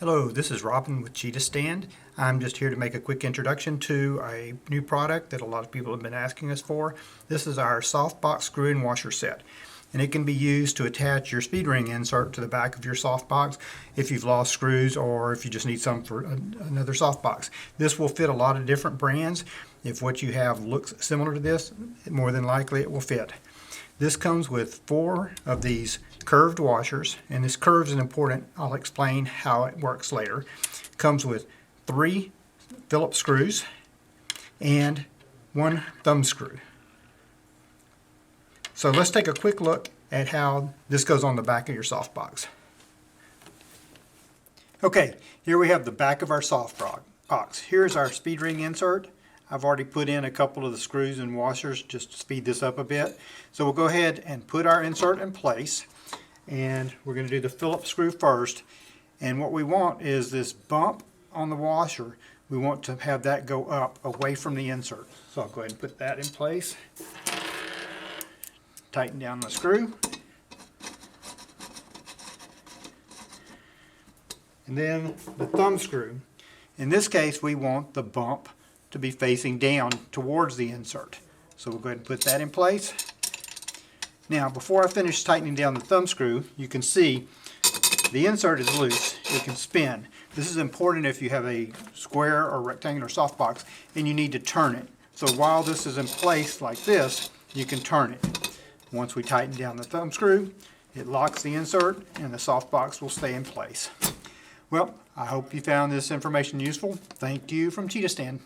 Hello, this is Robin with CheetahStand. I'm just here to make a quick introduction to a new product that a lot of people have been asking us for. This is our softbox screw and washer set. And it can be used to attach your speed ring insert to the back of your softbox if you've lost screws or if you just need some for another softbox. This will fit a lot of different brands. If what you have looks similar to this, more than likely it will fit. This comes with 4 of these curved washers, and this curve is important. I'll explain how it works later. It comes with 3 Phillips screws and 1 thumb screw. So let's take a quick look at how this goes on the back of your softbox. Okay, here we have the back of our softbox. Here's our speed ring insert. I've already put in a couple of the screws and washers just to speed this up a bit. So we'll go ahead and put our insert in place, and we're going to do the Phillips screw first. And what we want is this bump on the washer. We want to have that go up away from the insert. So I'll go ahead and put that in place. Tighten down the screw. And then the thumb screw. In this case, we want the bump to be facing down towards the insert. So we'll go ahead and put that in place. Now, before I finish tightening down the thumb screw, you can see the insert is loose. It can spin. This is important if you have a square or rectangular softbox and you need to turn it. So while this is in place like this, you can turn it. Once we tighten down the thumb screw, it locks the insert and the softbox will stay in place. Well, I hope you found this information useful. Thank you from CheetahStand.